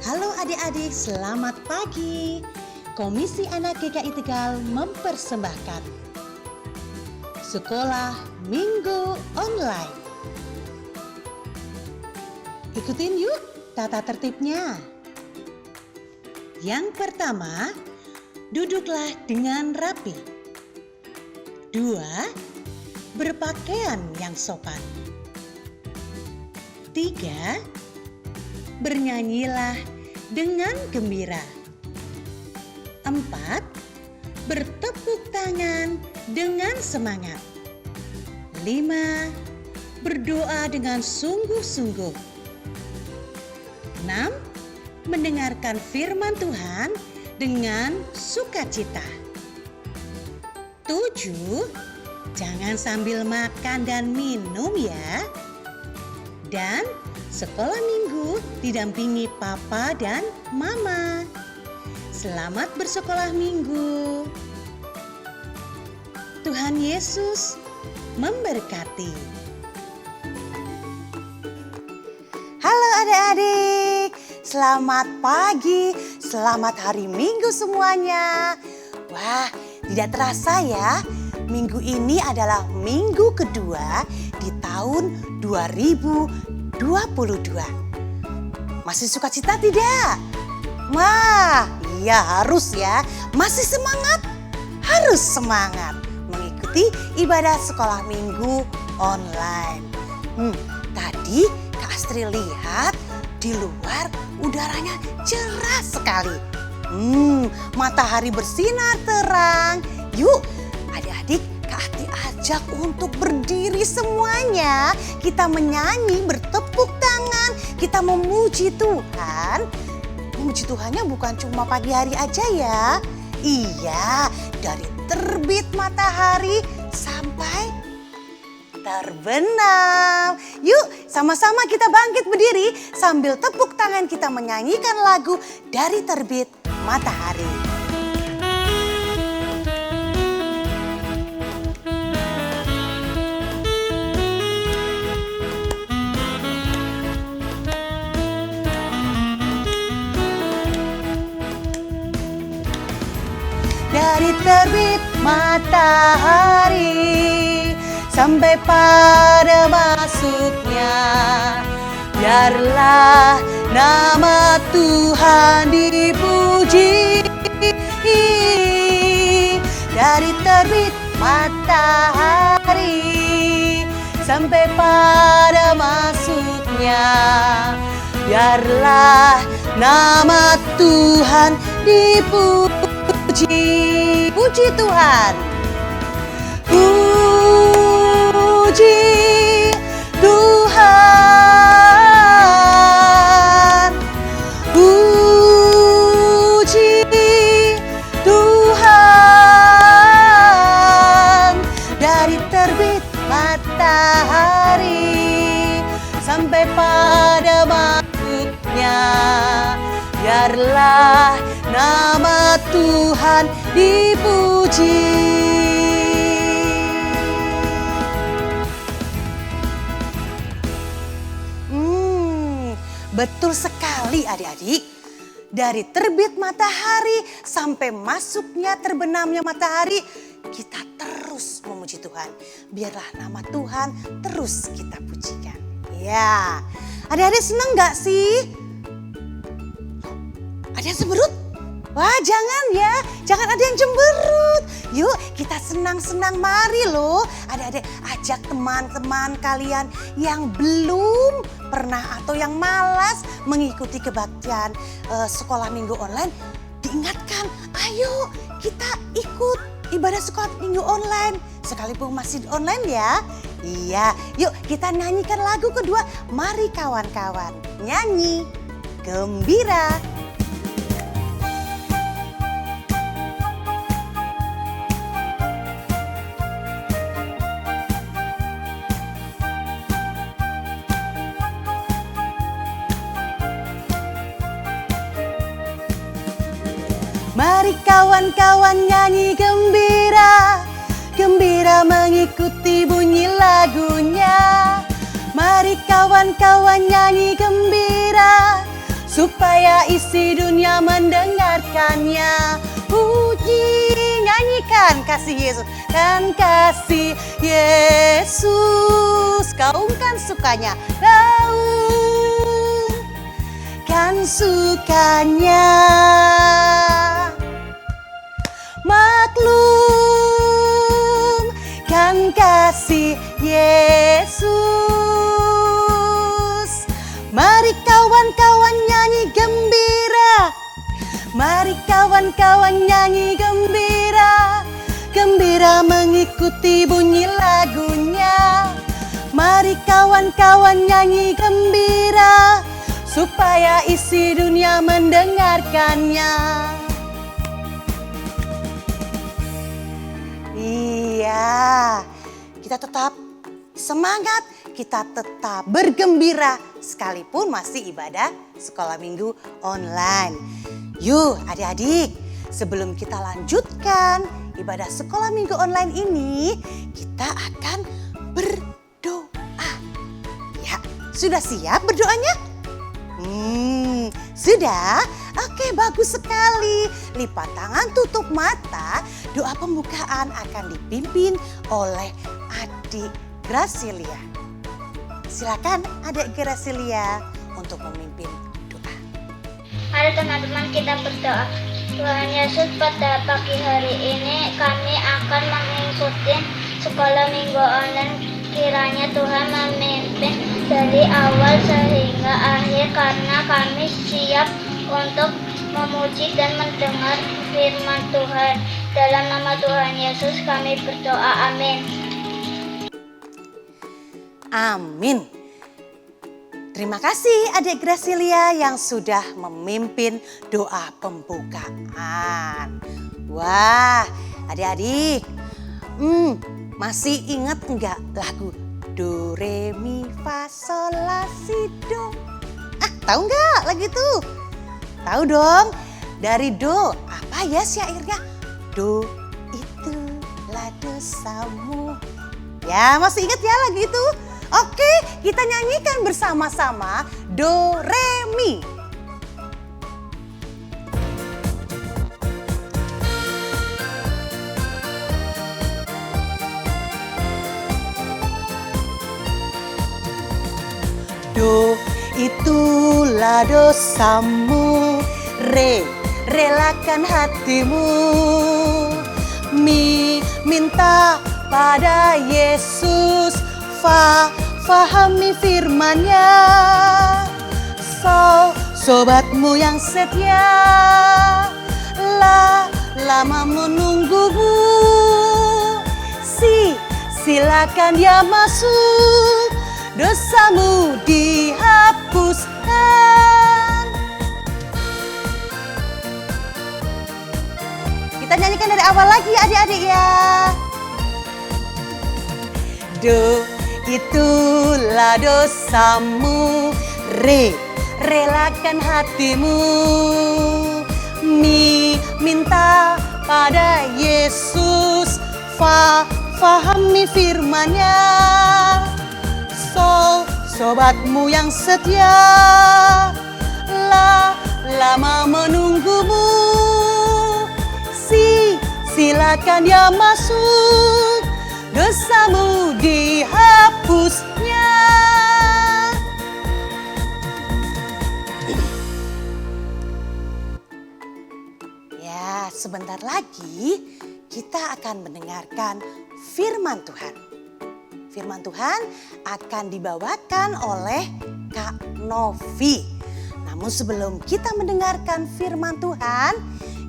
Halo adik-adik, selamat pagi. Komisi Anak GKI Tegal mempersembahkan Sekolah Minggu Online. Ikutin yuk tata tertibnya. Yang pertama, duduklah dengan rapi. 2. Berpakaian yang sopan. 3. Bernyanyilah dengan gembira. 4. Bertepuk tangan dengan semangat. 5. Berdoa dengan sungguh-sungguh. 6. Mendengarkan firman Tuhan dengan sukacita. 7. Jangan sambil makan dan minum ya. Dan sekolah minggu didampingi papa dan mama. Selamat bersekolah minggu. Tuhan Yesus memberkati. Halo adik-adik, selamat pagi, selamat hari Minggu semuanya. Wah, tidak terasa ya, minggu ini adalah minggu kedua di tahun 2022. Masih sukacita tidak? Wah, iya harus ya. Masih semangat? Harus semangat mengikuti ibadah sekolah minggu online. Tadi Kak Astri lihat di luar udaranya cerah sekali. Matahari bersinar terang. Yuk adik-adik, Kak Astri ajak untuk berdiri semuanya. Kita menyanyi, bertepuk tangan, kita memuji Tuhan. Memuji Tuhannya bukan cuma pagi hari aja ya. Iya, dari terbit matahari sampai terbenam. Yuk sama-sama kita bangkit berdiri sambil tepuk tangan kita menyanyikan lagu Dari Terbit Matahari. Dari terbit matahari sampai pada masuknya, biarlah nama Tuhan dipuji. Dari terbit matahari sampai pada masuknya, biarlah nama Tuhan dipuji. Puji Tuhan. Puji Tuhan. Puji Tuhan. Dari terbit matahari sampai pada masuknya, biarlah nama Tuhan dipuji. Betul sekali adik-adik. Dari terbit matahari sampai masuknya terbenamnya matahari, kita terus memuji Tuhan. Biarlah nama Tuhan terus kita pujikan. Ya, adik-adik senang gak sih? Ada yang cemberut? Wah jangan ya, jangan ada yang cemberut. Yuk kita senang-senang mari loh. Adik-adik ajak teman-teman kalian yang belum pernah atau yang malas mengikuti kebaktian sekolah minggu online. Diingatkan, ayo kita ikut ibadah sekolah minggu online. Sekalipun masih online ya. Iya, yuk kita nyanyikan lagu kedua. Mari kawan-kawan nyanyi gembira. Mari kawan-kawan nyanyi gembira, gembira mengikuti bunyi lagunya. Mari kawan-kawan nyanyi gembira, supaya isi dunia mendengarkannya. Puji, nyanyikan kasih Yesus, kan kasih Yesus, gaungkan sukanya, gaungkan sukanya. Maklum kan kasih Yesus. Mari kawan-kawan nyanyi gembira, mari kawan-kawan nyanyi gembira, gembira mengikuti bunyi lagunya. Mari kawan-kawan nyanyi gembira, supaya isi dunia mendengarkannya. Iya, kita tetap semangat, kita tetap bergembira sekalipun masih ibadah sekolah minggu online. Yuk adik-adik, sebelum kita lanjutkan ibadah sekolah minggu online ini, kita akan berdoa. Ya, sudah siap berdoanya? Sudah? Oke, bagus sekali. Lipat tangan, tutup mata. Doa pembukaan akan dipimpin oleh Adik Gracilia. Silakan Adik Gracilia untuk memimpin doa. Mari teman-teman kita berdoa. Tuhan Yesus, pada pagi hari ini kami akan mengikuti sekolah minggu online. Kiranya Tuhan memimpin dari awal sehingga akhir, karena kami siap untuk memuji dan mendengar firman Tuhan. Dalam nama Tuhan Yesus kami berdoa, amin. Amin. Terima kasih Adik Gracilia yang sudah memimpin doa pembukaan. Wah, adik-adik, masih ingat enggak lagu Do, Re, Mi, Fa, Sol, La, Si, Do? Tahu enggak lagu itu? Tahu dong, dari Do, apa ya syairnya? Do itulah dosamu. Ya, masih ingat ya lagu itu? Oke, kita nyanyikan bersama-sama Do, Re, Mi. Do, itulah dosamu. Re, relakan hatimu. Mi, minta pada Yesus. Fa, fahami firman-Nya. So, sobatmu yang setia. La, lama menunggumu. Si, silakan dia masuk. Dosamu dihapuskan. Kita nyanyikan dari awal lagi adik-adik ya. Do, itulah dosamu. Re, relakan hatimu. Mi, minta pada Yesus. Fa, fahami firman-Nya. So, sobatmu yang setia. La, lama menunggumu. Si, silakan dia masuk. Dosamu dihapusnya. Ya, sebentar lagi kita akan mendengarkan firman Tuhan. Firman Tuhan akan dibawakan oleh Kak Novi. Namun sebelum kita mendengarkan firman Tuhan,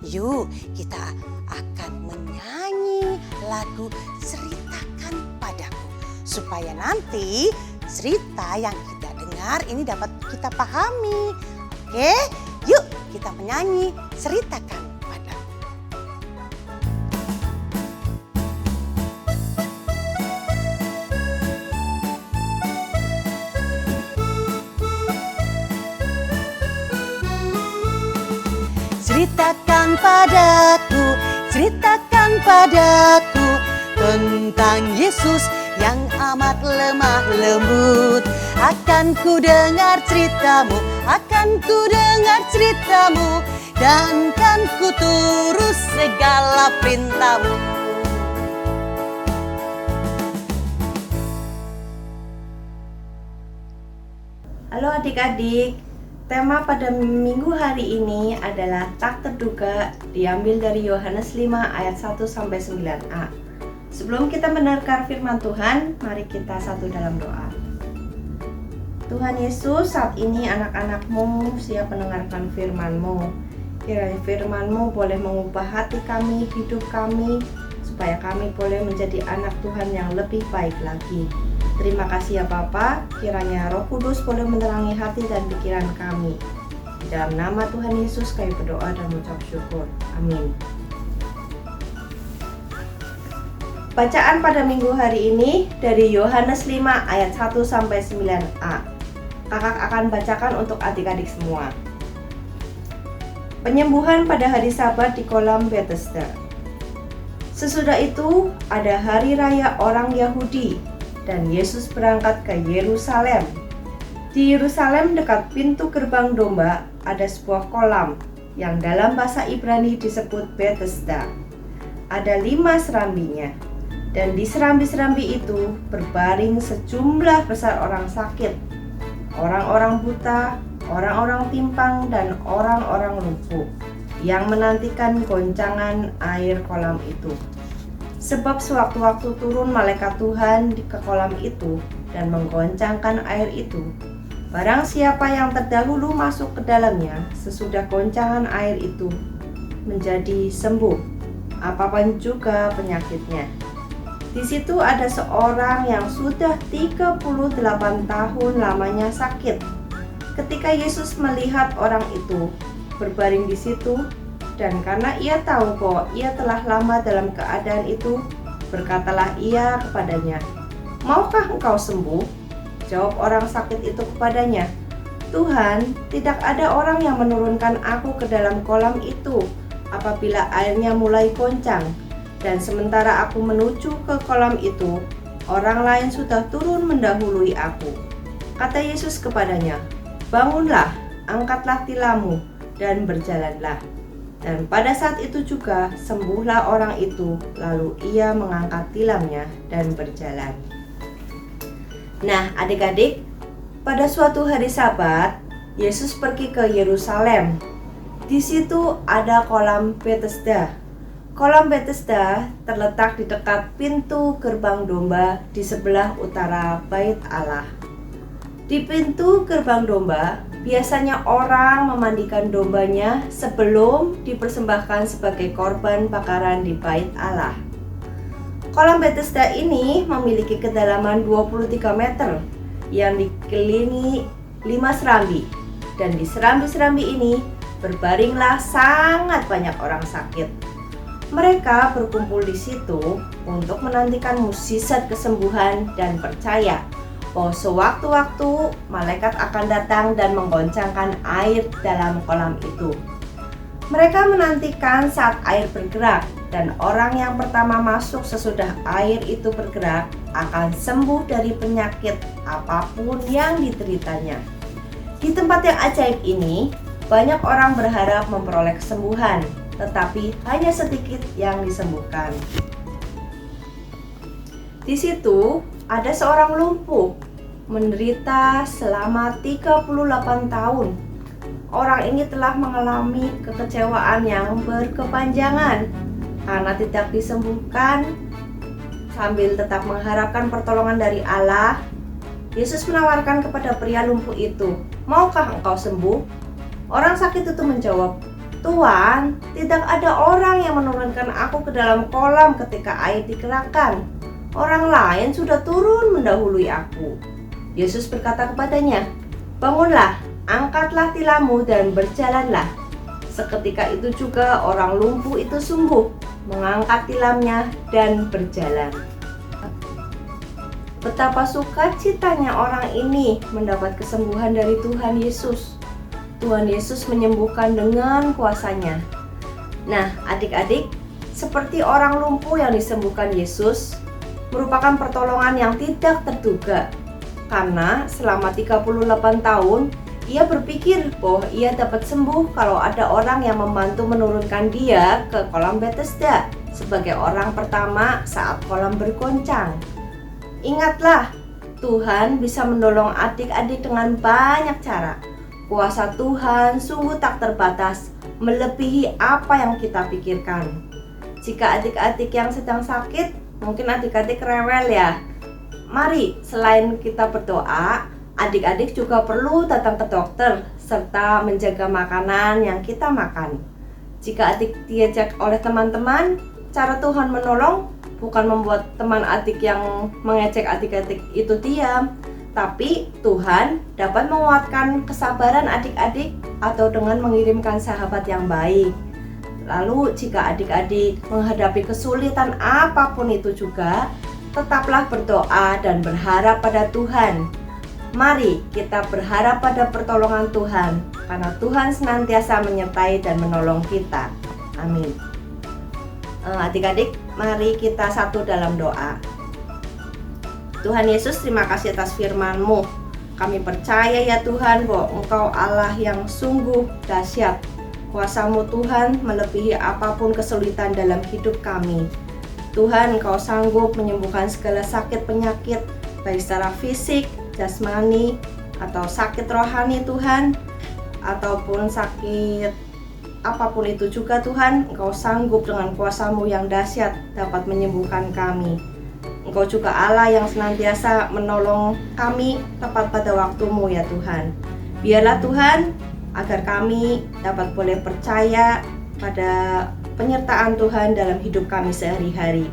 yuk kita akan menyanyi lagu Ceritakan Padaku. Supaya nanti cerita yang kita dengar ini dapat kita pahami. Oke, yuk kita menyanyi Ceritakan Padaku. Ceritakan padaku, ceritakan padaku tentang Yesus yang amat lemah lembut. Akan ku dengar ceritamu, akan ku dengar ceritamu, dan kan ku turut segala perintahmu. Halo adik-adik, tema pada minggu hari ini adalah tak terduga, diambil dari Yohanes 5 ayat 1-9a. Sebelum kita mendengar firman Tuhan, mari kita satu dalam doa. Tuhan Yesus, saat ini anak-anak-Mu siap mendengarkan firman-Mu. Kiranya firman-Mu boleh mengubah hati kami, hidup kami, supaya kami boleh menjadi anak Tuhan yang lebih baik lagi. Terima kasih ya Bapa, kiranya Roh Kudus boleh menerangi hati dan pikiran kami. Di dalam nama Tuhan Yesus kami berdoa dan mengucap syukur. Amin. Bacaan pada minggu hari ini dari Yohanes 5 ayat 1-9a. Kakak akan bacakan untuk adik-adik semua. Penyembuhan pada hari Sabat di kolam Bethesda. Sesudah itu ada hari raya orang Yahudi, dan Yesus berangkat ke Yerusalem. Di Yerusalem dekat pintu gerbang domba ada sebuah kolam yang dalam bahasa Ibrani disebut Bethesda. Ada 5 serambinya, dan di serambi-serambi itu berbaring sejumlah besar orang sakit, orang-orang buta, orang-orang timpang, dan orang-orang lumpuh yang menantikan goncangan air kolam itu. Sebab sewaktu-waktu turun malaikat Tuhan ke kolam itu dan menggoncangkan air itu, barang siapa yang terdahulu masuk ke dalamnya sesudah goncangan air itu menjadi sembuh, apapun juga penyakitnya. Di situ ada seorang yang sudah 38 tahun lamanya sakit. Ketika Yesus melihat orang itu berbaring di situ, dan karena ia tahu bahwa ia telah lama dalam keadaan itu, berkatalah ia kepadanya, "Maukah engkau sembuh?" Jawab orang sakit itu kepadanya, "Tuhan, tidak ada orang yang menurunkan aku ke dalam kolam itu apabila airnya mulai goncang. Dan sementara aku menuju ke kolam itu, orang lain sudah turun mendahului aku." Kata Yesus kepadanya, "Bangunlah, angkatlah tilammu, dan berjalanlah." Dan pada saat itu juga sembuhlah orang itu, lalu ia mengangkat tilamnya dan berjalan. Nah, adik-adik, pada suatu hari Sabat, Yesus pergi ke Yerusalem. Di situ ada kolam Bethesda. Kolam Bethesda terletak di dekat pintu gerbang domba di sebelah utara Bait Allah. Di pintu gerbang domba, biasanya orang memandikan dombanya sebelum dipersembahkan sebagai korban bakaran di Bait Allah. Kolam Bethesda ini memiliki kedalaman 23 meter yang dikelilingi 5 serambi. Dan di serambi-serambi ini berbaringlah sangat banyak orang sakit. Mereka berkumpul di situ untuk menantikan mukjizat kesembuhan dan percaya bahwa sewaktu-waktu malaikat akan datang dan menggoncangkan air dalam kolam itu. Mereka menantikan saat air bergerak, dan orang yang pertama masuk sesudah air itu bergerak akan sembuh dari penyakit apapun yang dideritanya. Di tempat yang ajaib ini, banyak orang berharap memperoleh kesembuhan, tetapi hanya sedikit yang disembuhkan. Di situ ada seorang lumpuh menderita selama 38 tahun. Orang ini telah mengalami kekecewaan yang berkepanjangan karena tidak disembuhkan. Sambil tetap mengharapkan pertolongan dari Allah, Yesus menawarkan kepada pria lumpuh itu, "Maukah engkau sembuh?" Orang sakit itu menjawab, "Tuhan, tidak ada orang yang menurunkan aku ke dalam kolam ketika air digerakkan. Orang lain sudah turun mendahului aku." Yesus berkata kepadanya, "Bangunlah, angkatlah tilammu dan berjalanlah." Seketika itu juga orang lumpuh itu sembuh, mengangkat tilamnya dan berjalan. Betapa sukacitanya orang ini mendapat kesembuhan dari Tuhan Yesus. Tuhan Yesus menyembuhkan dengan kuasa-Nya. Nah, adik-adik, seperti orang lumpuh yang disembuhkan Yesus merupakan pertolongan yang tidak terduga. Karena selama 38 tahun Ia berpikir bahwa ia dapat sembuh kalau ada orang yang membantu menurunkan dia ke kolam Bethesda sebagai orang pertama saat kolam bergoncang. Ingatlah, Tuhan bisa menolong adik-adik dengan banyak cara. Kuasa Tuhan sungguh tak terbatas, melebihi apa yang kita pikirkan. Jika adik-adik yang sedang sakit, mungkin adik-adik rewel ya. Mari, selain kita berdoa, adik-adik juga perlu datang ke dokter serta menjaga makanan yang kita makan. Jika adik diajak oleh teman-teman, cara Tuhan menolong bukan membuat teman adik yang mengejek adik-adik itu diam, tapi Tuhan dapat menguatkan kesabaran adik-adik atau dengan mengirimkan sahabat yang baik. Lalu jika adik-adik menghadapi kesulitan apapun itu juga, tetaplah berdoa dan berharap pada Tuhan. Mari kita berharap pada pertolongan Tuhan, karena Tuhan senantiasa menyertai dan menolong kita. Amin. Adik-adik, mari kita satu dalam doa. Tuhan Yesus, terima kasih atas firman-Mu. Kami percaya ya Tuhan bahwa Engkau Allah yang sungguh dahsyat. Kuasa-Mu Tuhan melebihi apapun kesulitan dalam hidup kami. Tuhan, Engkau sanggup menyembuhkan segala sakit penyakit, baik secara fisik, jasmani, atau sakit rohani Tuhan, ataupun sakit apapun itu juga Tuhan, Engkau sanggup dengan kuasa-Mu yang dahsyat dapat menyembuhkan kami. Engkau juga Allah yang senantiasa menolong kami tepat pada waktu-Mu ya Tuhan. Biarlah Tuhan, agar kami dapat boleh percaya pada penyertaan Tuhan dalam hidup kami sehari-hari,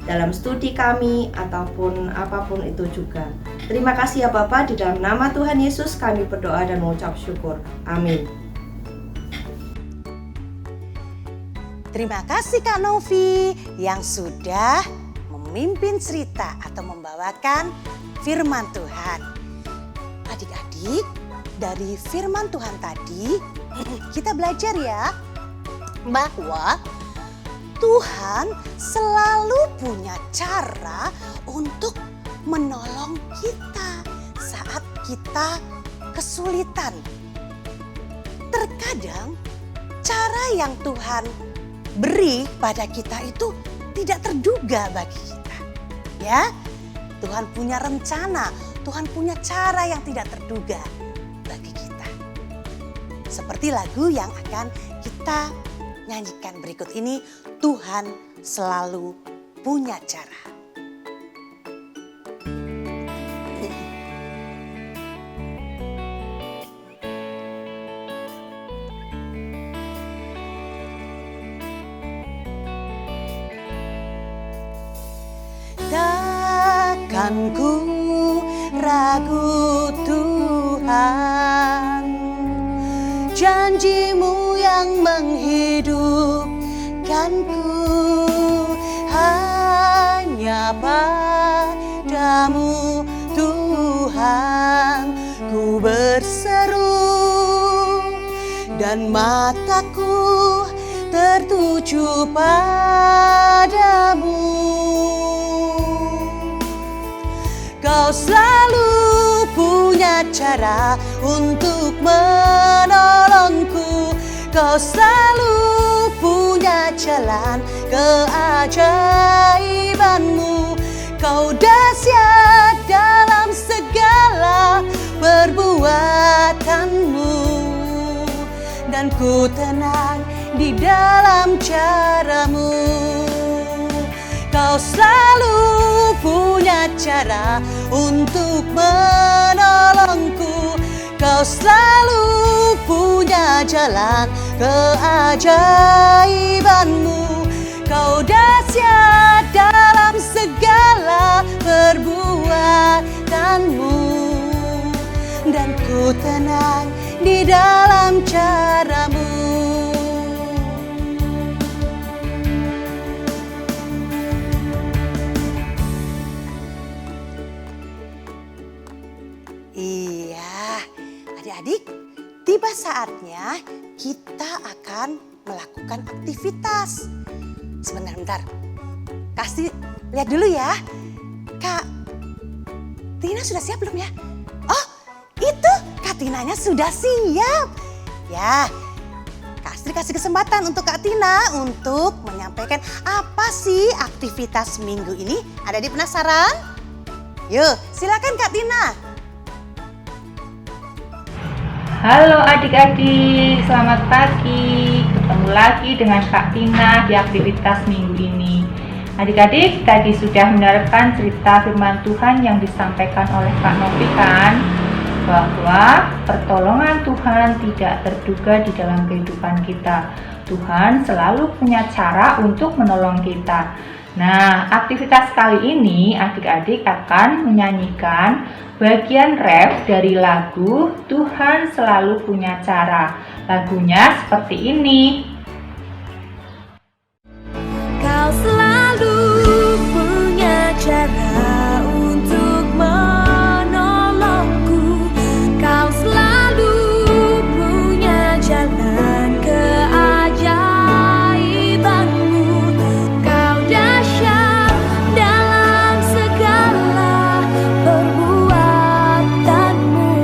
dalam studi kami ataupun apapun itu juga. Terima kasih ya Bapa, di dalam nama Tuhan Yesus kami berdoa dan mengucap syukur. Amin. Terima kasih Kak Novi yang sudah memimpin cerita atau membawakan firman Tuhan. Adik-adik, dari firman Tuhan tadi kita belajar ya bahwa Tuhan selalu punya cara untuk menolong kita saat kita kesulitan. Terkadang cara yang Tuhan beri pada kita itu tidak terduga bagi kita. Ya, Tuhan punya rencana, Tuhan punya cara yang tidak terduga bagi kita. Seperti lagu yang akan kita nyanyikan berikut ini, Tuhan selalu punya cara. Takkan ku ragu Tuhan, janji-Mu yang menghidupkanku, hanya padamu Tuhan ku berseru dan mataku tertuju padamu. Kau selalu punya cara untuk menolongku. Kau selalu punya jalan keajaiban-Mu. Kau dahsyat dalam segala perbuatan-Mu. Dan ku tenang di dalam cara-Mu. Kau selalu punya cara untuk menolongku. Kau selalu punya jalan keajaiban-Mu. Kau dahsyat dalam segala perbuatan-Mu. Dan ku tenang di dalam cara-Mu. Iya, adik-adik, tiba saatnya kita akan melakukan aktivitas. Sebentar, kasih lihat dulu ya. Kak Tina sudah siap belum ya? Oh, itu Kak Tinanya sudah siap. Ya, Kak Astri kasih kesempatan untuk Kak Tina untuk menyampaikan apa sih aktivitas minggu ini. Ada di penasaran? Yuk, silakan Kak Tina. Halo adik-adik, selamat pagi. Ketemu lagi dengan Kak Tina di aktivitas minggu ini. Adik-adik, tadi sudah mendengarkan cerita firman Tuhan yang disampaikan oleh Kak Novi kan? Bahwa pertolongan Tuhan tidak terduga di dalam kehidupan kita. Tuhan selalu punya cara untuk menolong kita. Nah, aktivitas kali ini adik-adik akan menyanyikan bagian ref dari lagu Tuhan Selalu Punya Cara. Lagunya seperti ini. Kau selalu punya cara untuk menolongku. Kau selalu punya jalan keajaibanmu. Kau dahsyat dalam segala perbuatanmu,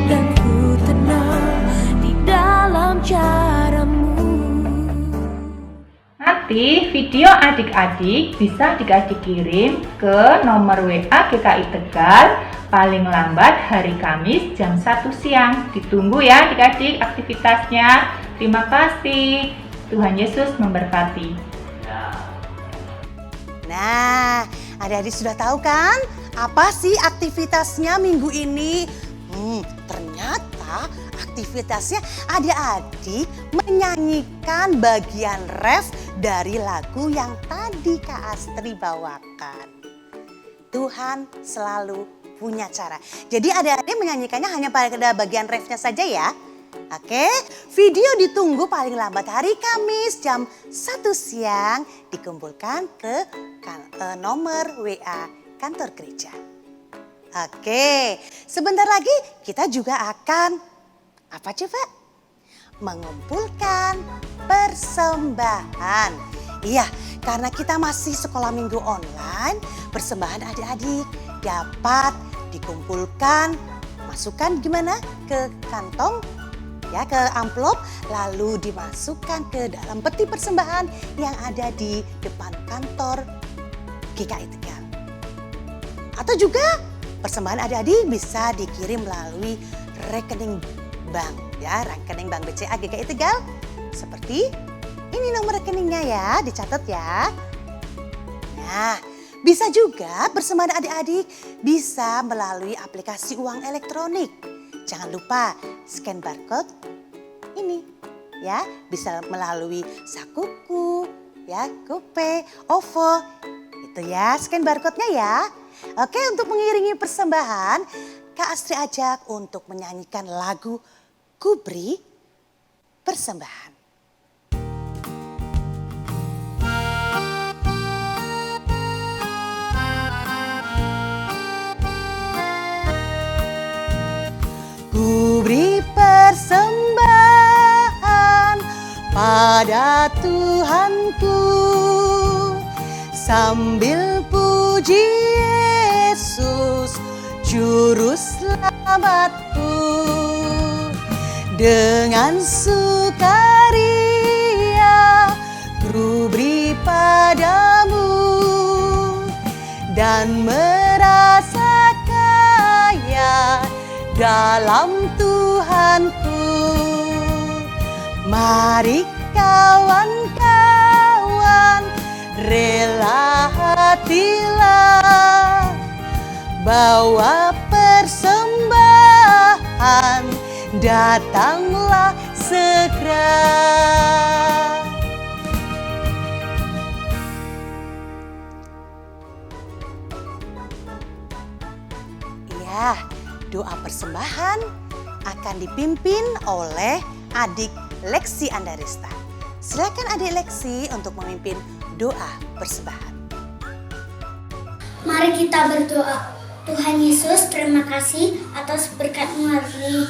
dan ku tenang di dalam caramu. Nanti video adik-adik bisa adik-adik kirim ke nomor WA GKI Tegal paling lambat hari Kamis jam 1 siang. Ditunggu ya adik-adik aktivitasnya. Terima kasih. Tuhan Yesus memberkati. Nah, adik-adik sudah tahu kan apa sih aktivitasnya minggu ini? Ternyata aktivitasnya adik-adik menyanyikan bagian ref dari lagu yang tadi Kak Astri bawakan. Tuhan selalu punya cara. Jadi adik-adik menyanyikannya hanya pada bagian refnya saja ya. Oke, video ditunggu paling lambat hari Kamis jam 1 siang dikumpulkan ke nomor WA kantor gereja. Oke, sebentar lagi kita juga akan apa coba? Mengumpulkan persembahan. Iya, karena kita masih sekolah minggu online, persembahan adik-adik dapat dikumpulkan, masukkan gimana? Ke kantong, ya ke amplop, lalu dimasukkan ke dalam peti persembahan yang ada di depan kantor GKI Tegal. Atau juga persembahan adik-adik bisa dikirim melalui rekening bank, ya rekening bank BCA GKI Tegal. Seperti ini nomor rekeningnya ya, dicatat ya. Nah, bisa juga persembahan adik-adik bisa melalui aplikasi uang elektronik. Jangan lupa scan barcode ini ya, bisa melalui Sakuku, ya, GoPay, OVO. Itu ya, scan barcode-nya ya. Oke, untuk mengiringi persembahan, Kak Astri ajak untuk menyanyikan lagu Ku Beri Persembahan. Ku beri persembahan pada Tuhanku sambil puji Yesus Juru Selamatku. Dengan sukaria ku beri padamu dan merasa kaya dalam Tuhanku. Mari kawan-kawan, rela hatilah, bawa persembahan, datanglah segera. Ya, doa persembahan akan dipimpin oleh adik Leksi Andaresta. Silakan adik Leksi untuk memimpin doa persembahan. Mari kita berdoa. Tuhan Yesus, terima kasih atas berkat-Mu hari ini.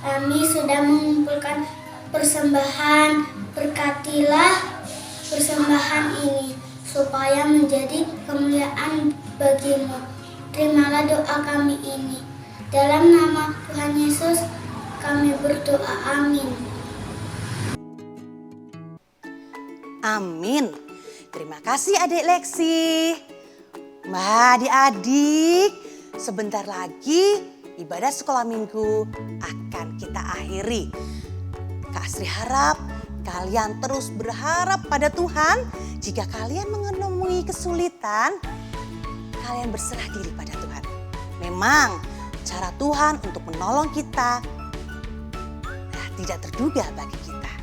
Kami sudah mengumpulkan persembahan. Berkatilah persembahan ini supaya menjadi kemuliaan bagi-Mu. Terimalah doa kami ini. Dalam nama Tuhan Yesus kami berdoa, amin. Amin. Terima kasih adik Leksi. Adik-adik, sebentar lagi ibadah sekolah minggu akan kita akhiri. Kak Asri harap kalian terus berharap pada Tuhan. Jika kalian menemui kesulitan, kalian berserah diri pada Tuhan. Memang cara Tuhan untuk menolong kita tidak terduga bagi kita,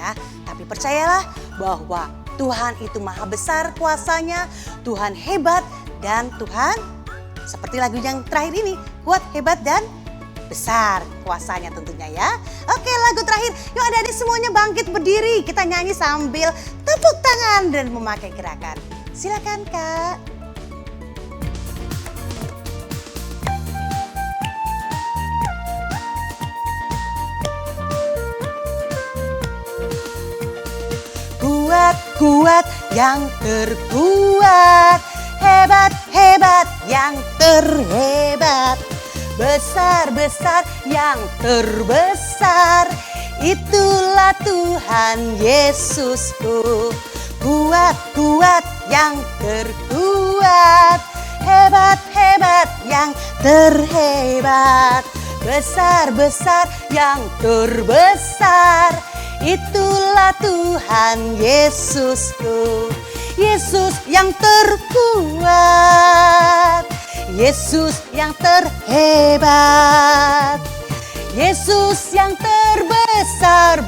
ya. Tapi percayalah bahwa Tuhan itu maha besar kuasanya, Tuhan hebat, dan Tuhan seperti lagu yang terakhir ini, kuat, hebat, dan besar kuasanya tentunya ya. Oke, lagu terakhir, yuk adik-adik semuanya bangkit berdiri, kita nyanyi sambil tepuk tangan dan memakai gerakan. Silakan Kak. Kuat yang terkuat, hebat yang terhebat, besar yang terbesar, itulah Tuhan Yesusku. Kuat yang terkuat, hebat yang terhebat, besar yang terbesar, itulah Tuhan Yesusku. Yesus yang terkuat, Yesus yang terhebat, Yesus yang terbesar,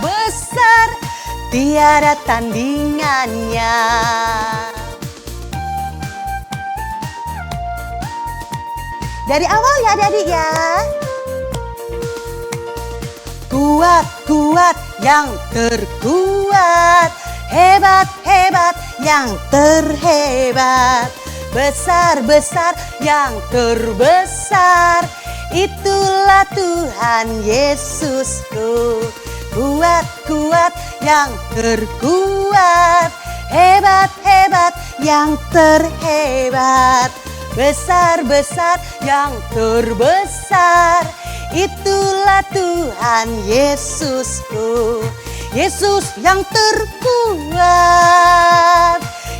tiada tandingannya. Dari awal ya adik-adik ya. Kuat yang terkuat, hebat yang terhebat, besar yang terbesar, itulah Tuhan Yesusku. Kuat yang terkuat, hebat yang terhebat, besar yang terbesar, itulah Tuhan Yesusku. Yesus yang terkuat,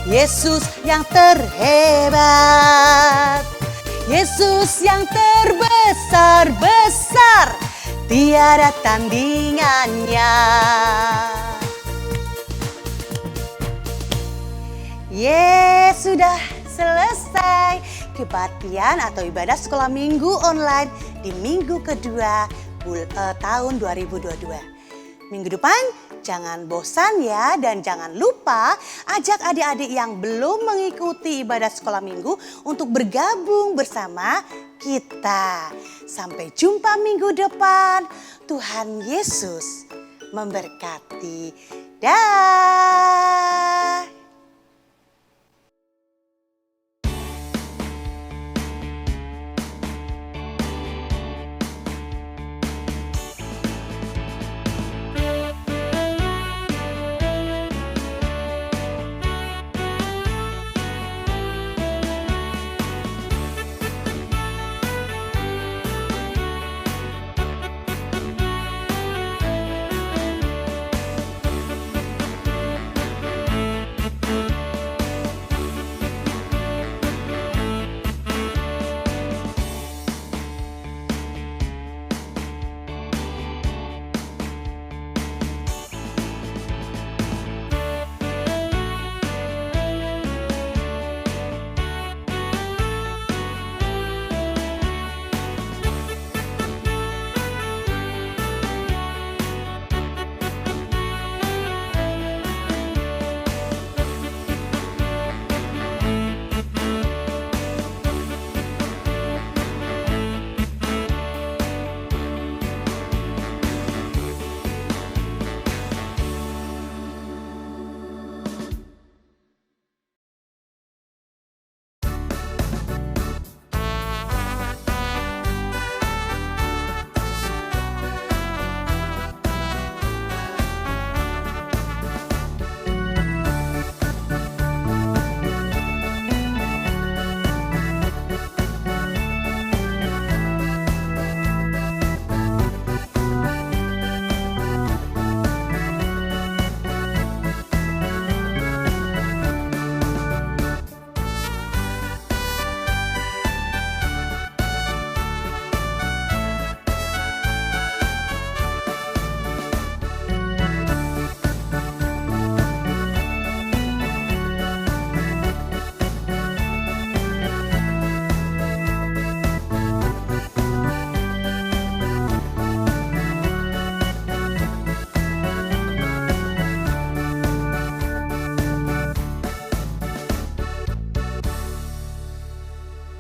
Yesus yang terhebat, Yesus yang terbesar, tiada tandingannya. Sudah selesai kebaktian atau ibadah sekolah minggu online di minggu kedua tahun 2022. Minggu depan jangan bosan ya, dan jangan lupa ajak adik-adik yang belum mengikuti ibadah sekolah minggu untuk bergabung bersama kita. Sampai jumpa minggu depan. Tuhan Yesus memberkati. Dah.